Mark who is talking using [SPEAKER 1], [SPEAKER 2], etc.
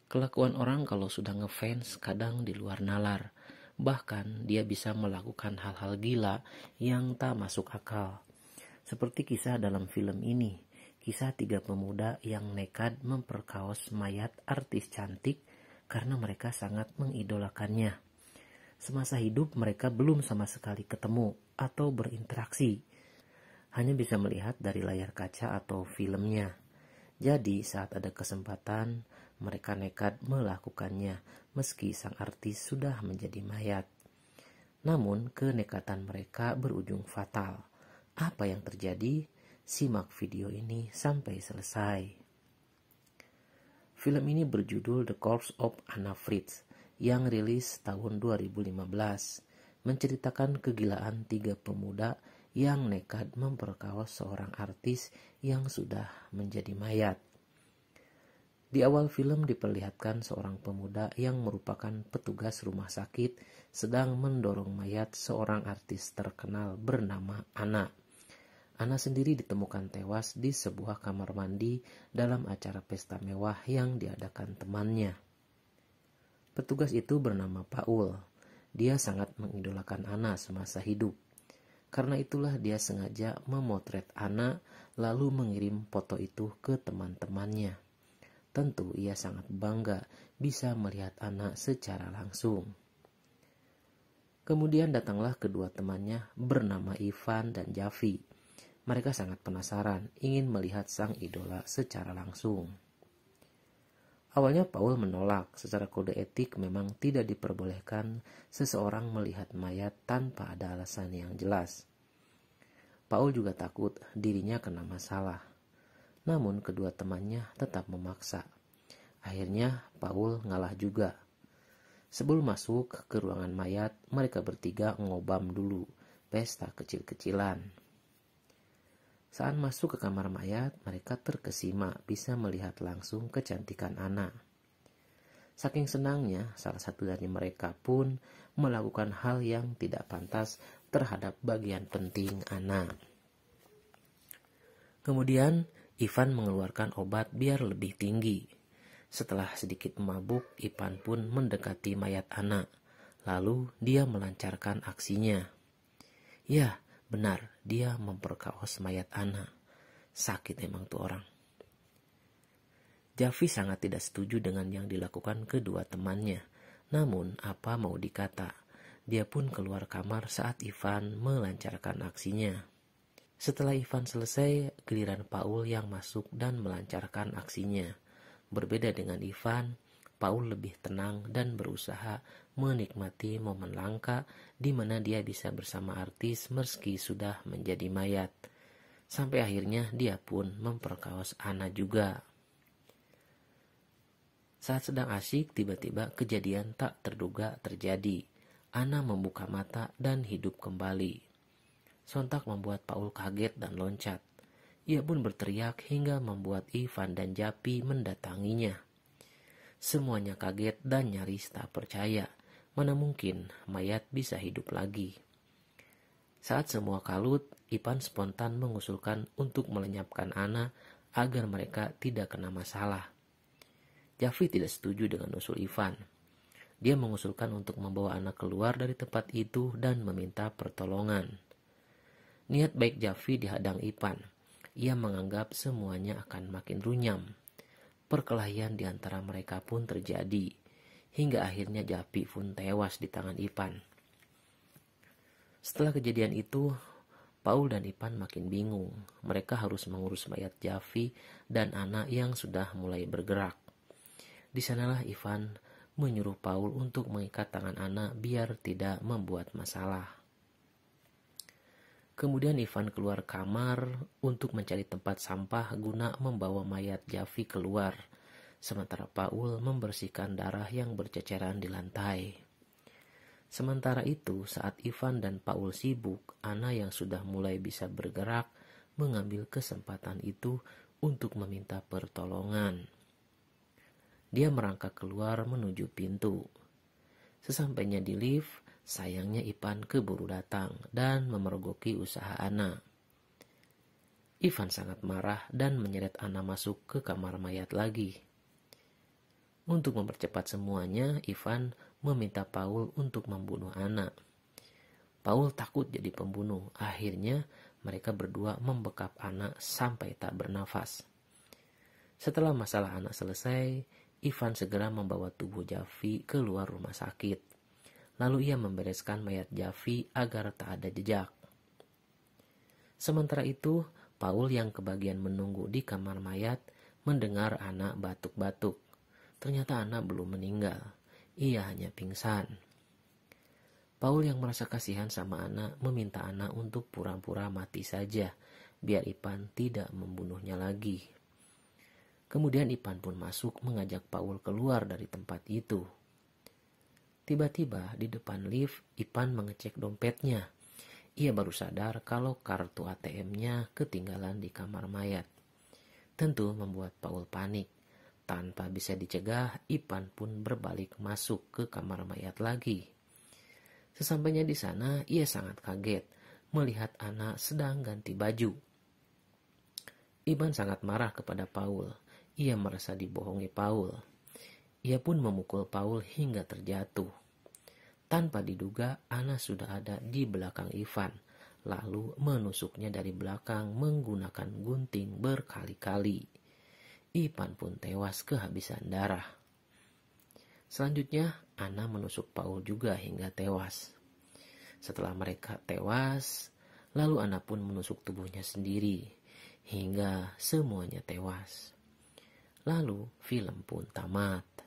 [SPEAKER 1] Kelakuan orang kalau sudah ngefans kadang di luar nalar. Bahkan dia bisa melakukan hal-hal gila yang tak masuk akal. Seperti kisah dalam film ini. Kisah 3 pemuda yang nekat memperkaos mayat artis cantik karena mereka sangat mengidolakannya. Semasa hidup mereka belum sama sekali ketemu atau berinteraksi. Hanya bisa melihat dari layar kaca atau filmnya. Jadi saat ada kesempatan, mereka nekat melakukannya meski sang artis sudah menjadi mayat. Namun kenekatan mereka berujung fatal. Apa yang terjadi? Simak video ini sampai selesai. Film ini berjudul The Corpse of Anna Fritz yang rilis tahun 2015. Menceritakan kegilaan 3 pemuda yang nekat memperkaos seorang artis yang sudah menjadi mayat. Di awal film diperlihatkan seorang pemuda yang merupakan petugas rumah sakit sedang mendorong mayat seorang artis terkenal bernama Anna. Anna sendiri ditemukan tewas di sebuah kamar mandi dalam acara pesta mewah yang diadakan temannya. Petugas itu bernama Paul. Dia sangat mengidolakan Anna semasa hidup. Karena itulah dia sengaja memotret Anna lalu mengirim foto itu ke teman-temannya. Tentu ia sangat bangga bisa melihat Anna secara langsung. Kemudian datanglah kedua temannya bernama Ivan dan Javi. Mereka sangat penasaran ingin melihat sang idola secara langsung. Awalnya Paul menolak, secara kode etik memang tidak diperbolehkan seseorang melihat mayat tanpa ada alasan yang jelas. Paul juga takut dirinya kena masalah. Namun kedua temannya tetap memaksa. Akhirnya Paul ngalah juga. Sebelum masuk ke ruangan mayat, mereka bertiga ngobam dulu, pesta kecil-kecilan. Saat masuk ke kamar mayat, mereka terkesima bisa melihat langsung kecantikan Anna. Saking senangnya, salah satu dari mereka pun melakukan hal yang tidak pantas terhadap bagian penting Anna. Kemudian, Ivan mengeluarkan obat biar lebih tinggi. Setelah sedikit mabuk, Ivan pun mendekati mayat Anna. Lalu dia melancarkan aksinya. Ya, benar, dia memperkaos mayat Anna. Sakit emang tuh orang. Javi sangat tidak setuju dengan yang dilakukan kedua temannya. Namun, apa mau dikata, dia pun keluar kamar saat Ivan melancarkan aksinya. Setelah Ivan selesai, giliran Paul yang masuk dan melancarkan aksinya. Berbeda dengan Ivan, Paul lebih tenang dan berusaha menikmati momen langka di mana dia bisa bersama artis meski sudah menjadi mayat. Sampai akhirnya dia pun memperkaos Anna juga. Saat sedang asyik, tiba-tiba kejadian tak terduga terjadi. Anna membuka mata dan hidup kembali. Sontak membuat Paul kaget dan loncat. Ia pun berteriak hingga membuat Ivan dan Javi mendatanginya. Semuanya kaget dan nyaris tak percaya. Mana mungkin mayat bisa hidup lagi. Saat semua kalut, Ivan spontan mengusulkan untuk melenyapkan Anna agar mereka tidak kena masalah. Javi tidak setuju dengan usul Ivan. Dia mengusulkan untuk membawa Anna keluar dari tempat itu dan meminta pertolongan. Niat baik Javi dihadang Ivan. Ia menganggap semuanya akan makin runyam. Perkelahian di antara mereka pun terjadi, hingga akhirnya Javi pun tewas di tangan Ivan. Setelah kejadian itu, Paul dan Ivan makin bingung. Mereka harus mengurus mayat Javi dan Anna yang sudah mulai bergerak. Di sanalah Ivan menyuruh Paul untuk mengikat tangan Anna biar tidak membuat masalah. Kemudian Ivan keluar kamar untuk mencari tempat sampah guna membawa mayat Javi keluar. Sementara Paul membersihkan darah yang berceceran di lantai. Sementara itu, saat Ivan dan Paul sibuk, Anna yang sudah mulai bisa bergerak mengambil kesempatan itu untuk meminta pertolongan. Dia merangkak keluar menuju pintu. Sesampainya di lift, sayangnya Ivan keburu datang dan memergoki usaha Anna. Ivan sangat marah dan menyeret Anna masuk ke kamar mayat lagi. Untuk mempercepat semuanya, Ivan meminta Paul untuk membunuh Anna. Paul takut jadi pembunuh. Akhirnya mereka berdua membekap Anna sampai tak bernafas. Setelah masalah Anna selesai, Ivan segera membawa tubuh Javi keluar rumah sakit. Lalu ia membereskan mayat Javi agar tak ada jejak. Sementara itu, Paul yang kebagian menunggu di kamar mayat mendengar Anna batuk-batuk. Ternyata Anna belum meninggal. Ia hanya pingsan. Paul yang merasa kasihan sama Anna meminta Anna untuk pura-pura mati saja, biar Ivan tidak membunuhnya lagi. Kemudian Ivan pun masuk mengajak Paul keluar dari tempat itu. Tiba-tiba di depan lift, Ivan mengecek dompetnya. Ia baru sadar kalau kartu ATM-nya ketinggalan di kamar mayat. Tentu membuat Paul panik. Tanpa bisa dicegah, Ivan pun berbalik masuk ke kamar mayat lagi. Sesampainya di sana, ia sangat kaget melihat Anna sedang ganti baju. Ivan sangat marah kepada Paul. Ia merasa dibohongi Paul. Ia pun memukul Paul hingga terjatuh. Tanpa diduga, Anna sudah ada di belakang Ivan, lalu menusuknya dari belakang menggunakan gunting berkali-kali. Ivan pun tewas kehabisan darah. Selanjutnya, Anna menusuk Paul juga hingga tewas. Setelah mereka tewas, lalu Anna pun menusuk tubuhnya sendiri, hingga semuanya tewas. Lalu film pun tamat.